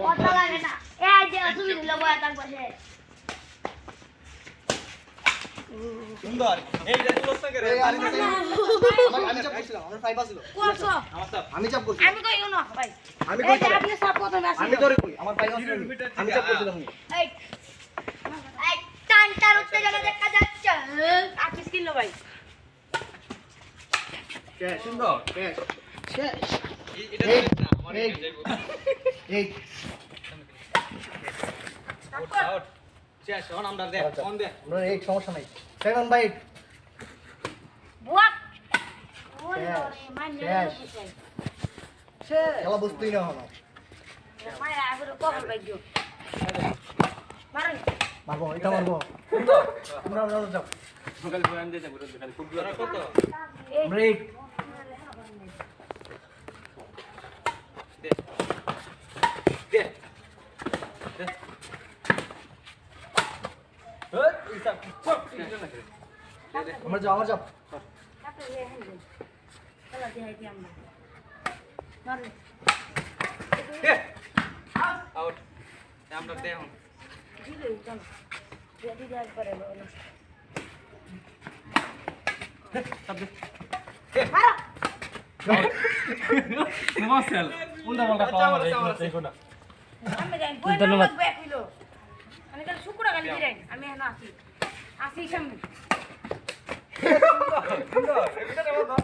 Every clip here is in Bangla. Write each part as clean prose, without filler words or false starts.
কথা লাগে না এই যে তুমি দিল বয়া তার পাশে সুন্দর এই যে তুলছ করে আমি চাপ করছিলাম আমার ফাইভ আসলো কোয়াছো আমার সাপ আমি চাপ করছি আমি কইও না ভাই আমি এই কই যে আপনি সব প্রথমে আসেন আমি ধরে কই আমার ফাইভ আসলো আমি চাপ করছিলাম এই এই টানটার উত্তেজনা দেখা যাচ্ছে আকিস কিলো ভাই কে সুন্দর শেষ এটা এই, না আমার এই। যাইবো এই আউট শেষ অন আমরা দে অন দে আমরা এই সমস্যা নাই 7 বাই 8 বুয়াক ওরে শেষ, মানে শেষ। খেলা বুঝতেই না হলো মায়ের আগুরে কখন বাইজো মারুন মারবো এটা মারবো আমরা যাও সকাল বয়ান দিয়ে যাবো খালি খুব দূর কত এই ব্রেক দে দে দে ওই ইসা চপ ইসা না করে দে দে আমরা যাও আপনি লে হেন চলো দেখাই দি আমরা মারুন দে আউট আমরা দে হন দিলে চলো যদি দেখ করে বলো সব দে মারো নমস্কার উল্টা পাল্টা খাওয়া আমার এই কোনা আমি যাই বই ধন্যবাদ ব্যাক হইলো আমি কাল শুক্র কাল দিরাই আমি এখন আসি সামনে সুন্দর এটা দেবো তো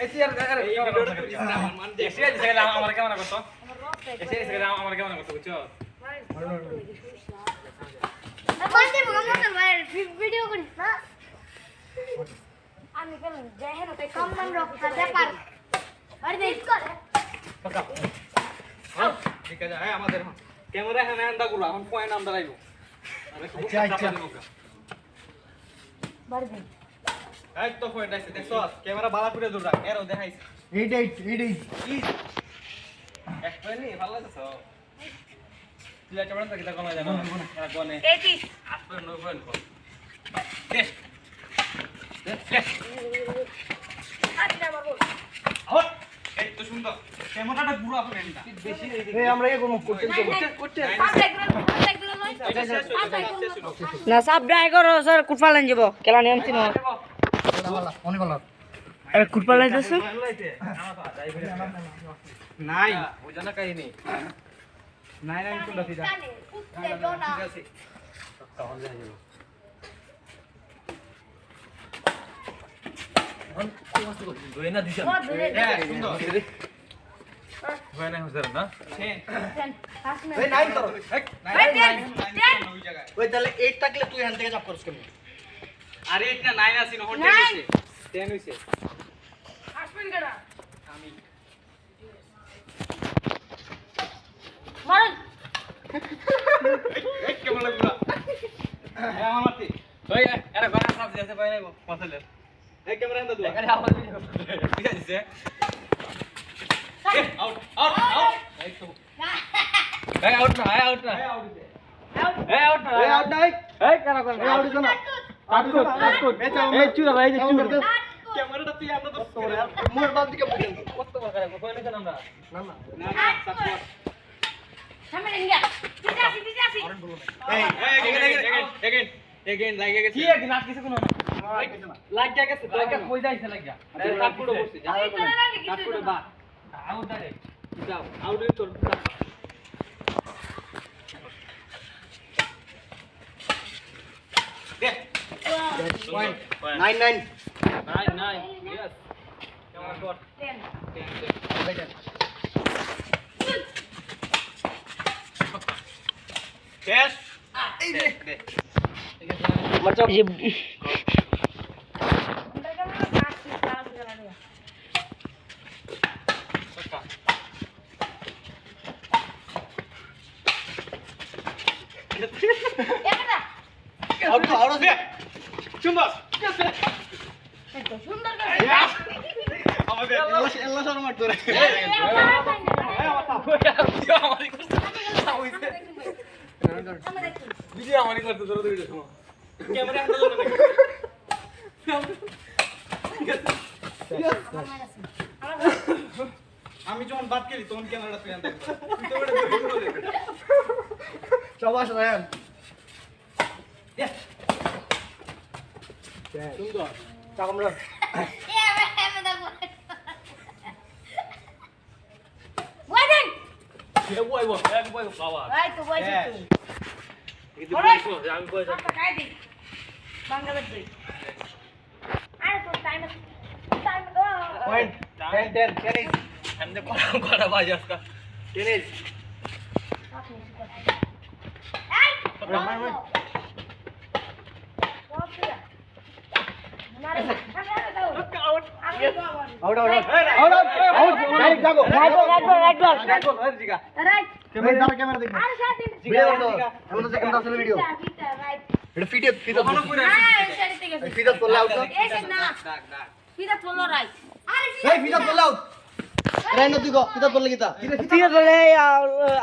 এই সিয়ার আরে এই ভিডিওটা তুই আমার মান দে এসে গেছে আমার কেমন করতো আমার রক এসে গেছে আমার কেমন করতো বুঝছো বন্ধে মোহাম্মদ ভাই ভিডিও করিস না আমি কেন যাই হেন তাই সম্মান রক্ষা ব্যাপার আরে দেখ কর হ্যাঁ ঠিক আছে হ্যাঁ আমাদের ক্যামেরা এখানে আন্দা গুলো এখন পয়েন্ট আমরা আইবো আচ্ছা, আচ্ছা। বাড়ি দেন এই তো পয়েন্ট আছে দেখছো ক্যামেরা বালা করে দূর রাখ এরও দেখাইছে 8 ই এক পয়েন্ট নি ভালো লাগছে তুই একটা বড় থেকে কমা যাবে এরা গনে 80 8 পয়েন্ট 9 পয়েন্ট কর দে দে আচ্ছা মারবো আউট এই তো সুন্দর ক্যামেরাটা পুরো আপনি এটা বেশি এই আমরা এই কোন করতে করতে এটা শেষ না সাব ড্রাইভার স্যার কুটপালান যাব কেলা নিয়ম ছিল অনেক ভালো আরে কুটপালান যাচ্ছে নাই ওই জানা কাহিনী নাই নাই কোনটা দিদা উত্তেজনা ঠিক আছে দুই না দিছে মদ ধরে হ্যাঁ সুন্দর হয় না হুজুর না এই নাই তো নাই নাই ওই জায়গায় ওই তাহলে 8 থাকলে তুই এখান থেকে চাপ করছ কেন আরে এটা 9 আছে নহন 10 Nine. হইছে 10 হইছে আসবেন কেডা আমি মারুন এই কেমন লাগলো হ্যাঁ আমারতে ওই এরা গনা সাপ যাচ্ছে পাই নাইবো পছলে এই ক্যামেরা এন্ড দুয়া এখানে আমার ঠিক আছে আউট আউট আউট এই তো এই আউট না এই আউট না এই আউট না এই আউট নাই এই কেন কেন এই আউট দিছ না কাট এই চুরা ভাই চুরা ক্যামেরাটা তুই আমরা তো মোর বাদ দিকে পড়েন কত বড় করে কই না আমরা না না না না সাপোর্ট সামনে নিয়া দিতে আসি এই এগেইন এগেইন লাগে গেছে কি এক নাট কিছু কোন না লাগা গেছে লাগা কই যাইছে লাগা কাটপুড়ো বসে যা কাটপুড়ো বা আউট ডাইরেক্ট যাও আউট তোর দে পয়েন্ট 9 নাই নাই यस কেমন কর শেষ এই দে দে मतलब যে आउट आउट দে সুন্দর সুন্দর আমাদের এল্লা শর্মা ধরে ভিডিও আমারই করতে ধরে ধরে দেখো ক্যামেরা এন্ড ধরে আমি যখন বাদ করি তখন ক্যামেরাটা তুই আনতে তুই তো ওটা চাবাস রায়ান সুন্দর চাকমরা বয় দেন এটা বইবো এক বইবো বাবা এই তো বয়স তুই কিন্তু বইবো আমি বইবো একটা খাই দিই বাংলাদেশ দুই আরে তো টাইম পয়েন্ট 10 10 টেনিস हमने करा बाजी उसका tennis out out out out direct যাগো রাইট বল জিগা ক্যামেরা দেখো ভিডিও করো এমন তো কেমন আসলে ভিডিও এটা ফিট ওখানে পুরো ফিট করলে আউট এই ফিট করলে আউট রাইন তুই গো ফিট করলে কিতা ঠিক আছে বলে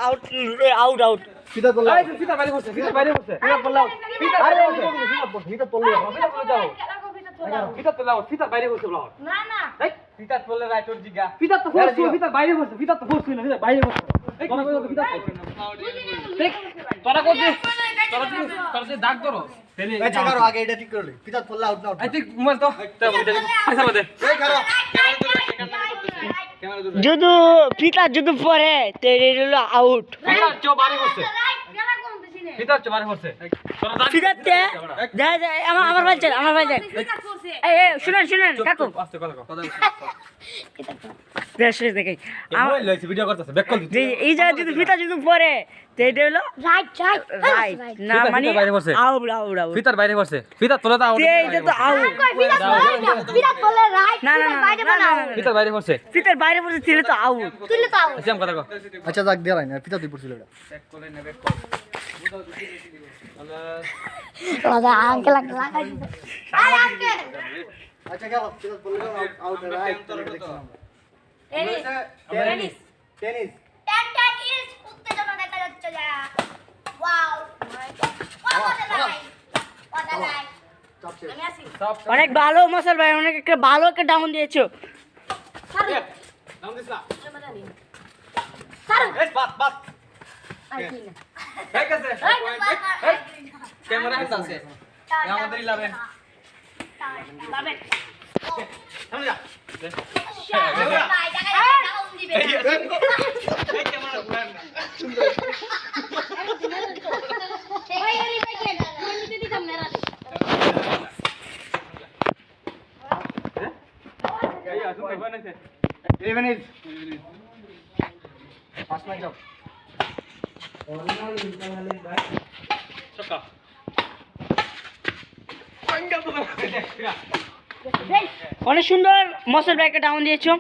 আউট আউট আউট ফিট করলে এই ফিতা বাইরে বসে ফিতা বাইরে বসে ফিট করলে আউট আরে ফিট করলে ফিতা তো লাও ফিতা বাইরে বসে লাও না না এই ফিতা তোলে রাইট ওর জিগা ফিতা তো ফোর্স ফিতা বাইরে বসে ফিতা তো ফোর্স না ফিতা বাইরে বসে তোরা কই ফিতা ঠিক তোরা কই তোরা যে দাগ করো তেলে এই চাকারো আগে এটা ঠিক করলে ফিট করলে আউট না আউট আই তুই মোবাইল তো পয়সা দে এই খারাপ ক্যামেরা দূর যদি ফিতা যদি পরে তো এটা হলো আউট ফিতা চো বাইরে বসে খেলা কোন দিছিনে ফিতা চো বাইরে বসে তোরা দাগ ফিতাতে আমার ভাই চাল ফিতা করছে এই শুনেন কাকু আস্তে কথা কথা দেশ দেখে মোবাইল লইছে ভিডিও করতেছে ব্যাক কল যে এই জায়গায় যদি ফিতা যদি পরে তো এটা হলো রাইট না ফিতা মানে বাইরে বসে। আউট আউট আউট ফিতার বাইরে বসে ফিতা তোলে তো আউট এটা তো আউট না ফিতার বাইরে বসে ফিতার বাইরে পড়ছে ছিল তো আউট আচ্ছা কথা কো আচ্ছা যাক দিয়ে লাইন ফিট তুই পড়ছিল এটা ব্যাক কলে নে ব্যাক কল আল্লাহ আচ্ছা গেল ফিট করলে আউট রাইট টেনিস টেনিস চাপছে আমি আসি অনেক ভালো মশাল ভাই অনেক একটা ভালো একটা ডাউন দিয়েছো নাম দিস না স্যার এই বাত বাত আইছি না ঠিক আছে ক্যামেরা আছে আমাদের লাভে বাবে সামনে যা এই ক্যামেরা ঘুরান না এই আসুন তো বানাইছে 11 পাঁচ মিনিট যাও ছক্কা অনেক সুন্দর মশাল ভাই একটা ডাউন দিয়েছো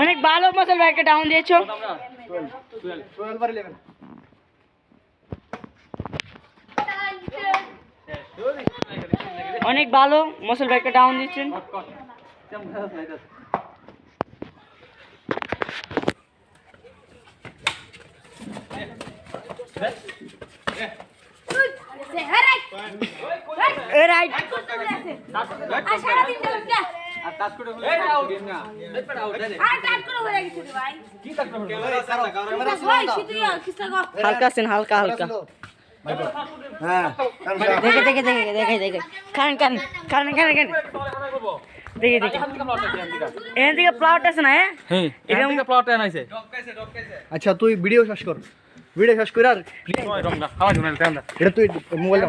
অনেক ভালো মশাল ভাই একটা ডাউন দিয়েছো 12 বার 11 অনেক ভালো মশাল ভাই একটা ডাউন দিয়েছেন রাইট আর সারা দিন চলছে আর টাচ করে হলো এই আউট না এই পড়া আউট দে আর টাইট করে হয়ে গেছে রে ভাই কি টাচ করে ক্যামেরা সারা ক্যামেরা ভাই সিটি কিসা গো হালকা আছেন হালকা হ্যাঁ দেখে খান দেখে এখান থেকে প্লট আছে না হ্যাঁ এরকম এখান থেকে প্লট আনাইছে আচ্ছা তুই ভিডিও শেষ কর ভিডিও শেষ করে আর রং না খাওয়া জন্য এটা তুই মোবাইল